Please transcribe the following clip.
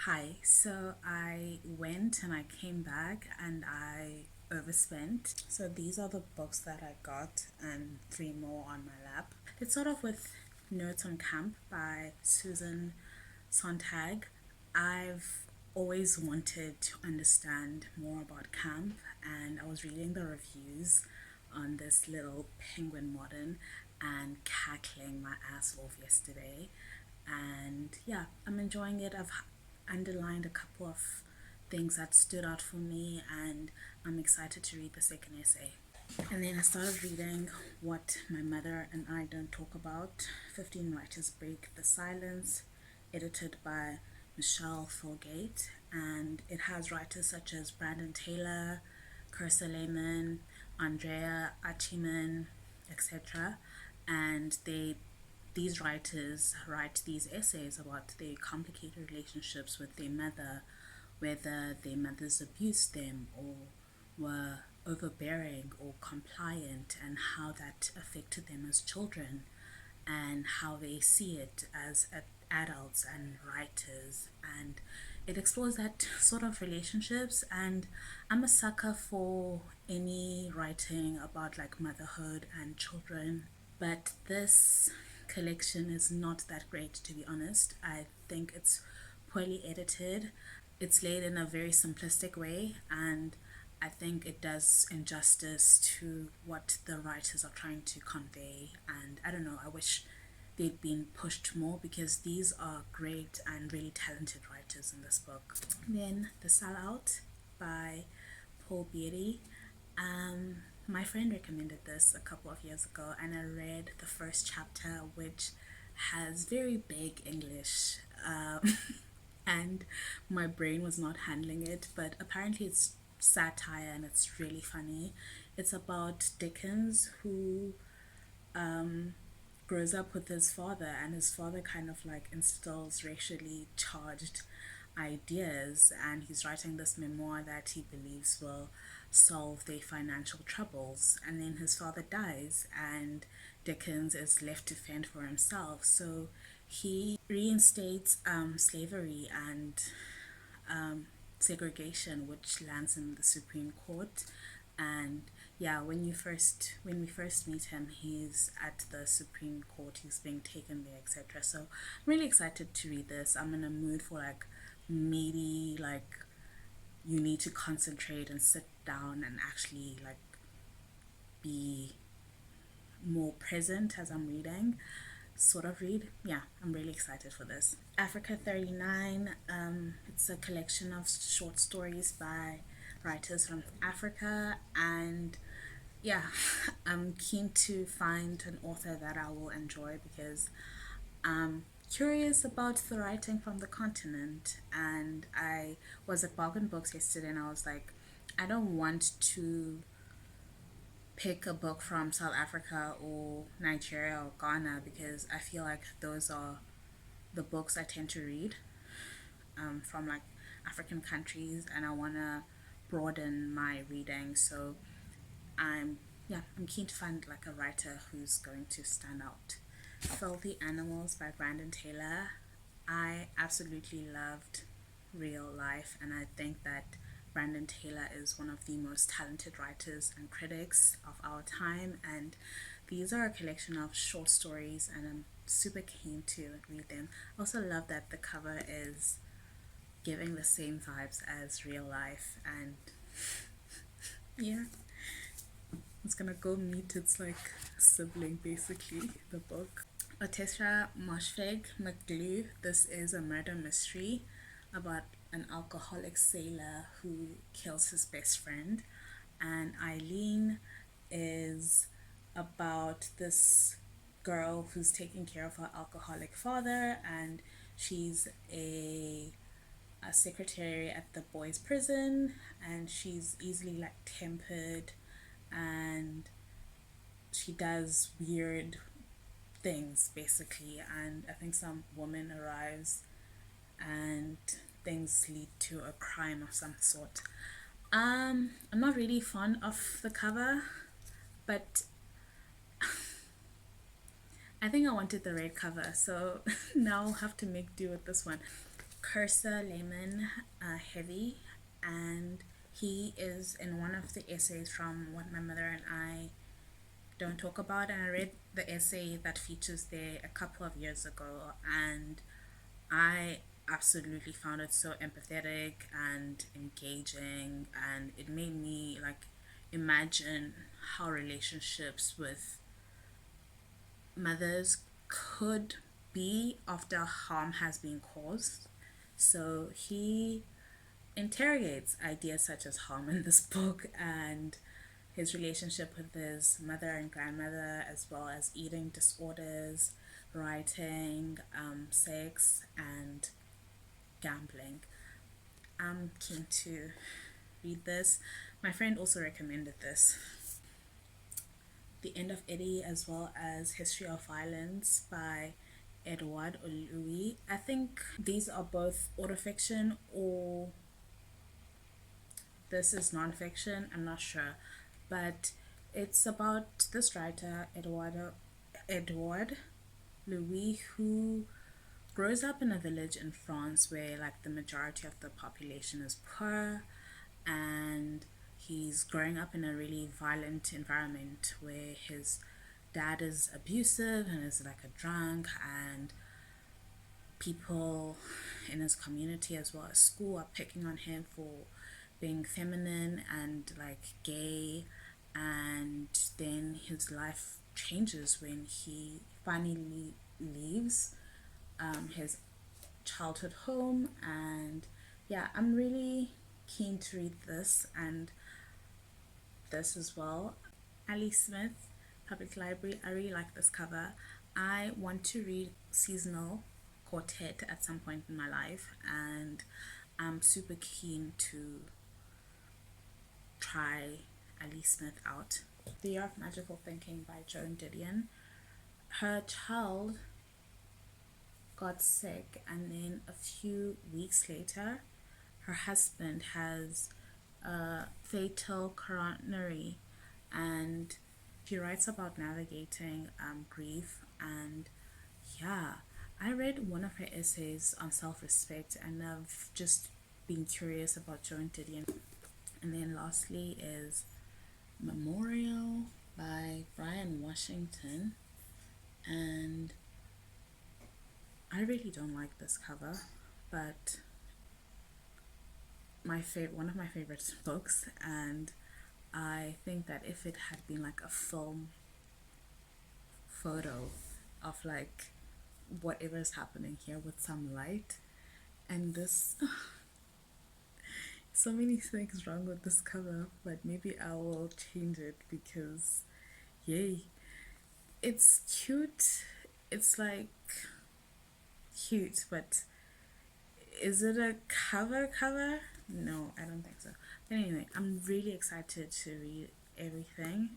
Hi, so I went and I came back and I overspent. So these are the books that I got and 3 more on my lap. Let's start off with Notes on Camp by Susan Sontag. I've always wanted to understand more about camp, and I was reading the reviews on this little penguin modern and cackling my ass off yesterday. And yeah, I'm enjoying it. I've underlined a couple of things that stood out for me, and I'm excited to read the second essay. And then I started reading What My Mother and I Don't Talk About, 15 Writers Break the Silence, edited by Michele, Filgate, and it has writers such as Brandon Taylor, Cursa Laymon, Andrea Achiman, etc. And these writers write these essays about their complicated relationships with their mother, whether their mothers abused them or were overbearing or compliant, and how that affected them as children, and how they see it as adults and writers. And it explores that sort of relationships, and I'm a sucker for any writing about like motherhood and children, but this collection is not that great, to be honest. I think it's poorly edited. It's laid in a very simplistic way, and I think it does injustice to what the writers are trying to convey. And I don't know, I wish they'd been pushed more, because these are great and really talented writers in this book. Then The Sellout by Beatty. My friend recommended this a couple of years ago, and I read the first chapter, which has very big English, and my brain was not handling it, but apparently it's satire and it's really funny. It's about Dickens, who grows up with his father, and his father kind of like instills racially charged ideas, and he's writing this memoir that he believes will solve their financial troubles. And then his father dies, and Dickens is left to fend for himself. So he reinstates slavery and segregation, which lands in the Supreme Court. And yeah, when we first meet him, he's at the Supreme Court, he's being taken there, etc. So I'm really excited to read this. I'm in a mood for like meaty, like you need to concentrate and sit down and actually like be more present as I'm reading sort of read. Yeah, I'm really excited for this. Africa 39, it's a collection of short stories by writers from Africa, and yeah, I'm keen to find an author that I will enjoy, because I'm curious about the writing from the continent. And I was at Bargain Books yesterday, and I was like, I don't want to pick a book from South Africa or Nigeria or Ghana, because I feel like those are the books I tend to read from like African countries, and I want to broaden my reading. So I'm keen to find like a writer who's going to stand out. Filthy Animals by Brandon Taylor. I absolutely loved Real Life, and I think that Brandon Taylor is one of the most talented writers and critics of our time, and these are a collection of short stories, and I'm super keen to read them. I also love that the cover is giving the same vibes as Real Life, and yeah, it's gonna go meet its like sibling basically, the book. Ottessa, Moshfegh, McGlue. This is a murder mystery about an alcoholic sailor who kills his best friend. And Eileen is about this girl who's taking care of her alcoholic father, and she's a secretary at the boys' prison, and she's easily like tempered, and she does weird things basically, and I think some woman arrives and things lead to a crime of some sort. I'm not really fond of the cover, but I think I wanted the red cover, so now I'll have to make do with this one. Cursor Laymon, Heavy, and he is in one of the essays from What My Mother and I Don't Talk About, and I read the essay that features there a couple of years ago, and I absolutely found it so empathetic and engaging, and it made me like imagine how relationships with mothers could be after harm has been caused. So he interrogates ideas such as harm in this book, and his relationship with his mother and grandmother, as well as eating disorders, writing, sex, and gambling. I'm keen to read this. My friend also recommended this. The End of Eddy, as well as History of Violence by Édouard or Louis. I think these are both autofiction, or this is nonfiction, I'm not sure, but it's about this writer Édouard Louis, who grows up in a village in France where like the majority of the population is poor, and he's growing up in a really violent environment where his dad is abusive and is like a drunk, and people in his community as well as school are picking on him for being feminine and like gay. And then his life changes when he finally leaves his childhood home. And yeah, I'm really keen to read this and this as well. Ali Smith, Public Library. I really like this cover. I want to read Seasonal Quartet at some point in my life, and I'm super keen to try Ali Smith out. The Year of Magical Thinking by Joan Didion. Her child got sick, and then a few weeks later her husband has a fatal coronary, and she writes about navigating grief. And yeah, I read one of her essays on self-respect, and I've just been curious about Joan Didion. And then lastly is Memorial by Bryan Washington, and I really don't like this cover, but one of my favorite books, and I think that if it had been like a film photo of like whatever is happening here with some light, and this so many things wrong with this cover, but maybe I will change it because yay, it's cute. It's like cute, but is it a cover? No, I don't think so. But anyway, I'm really excited to read everything.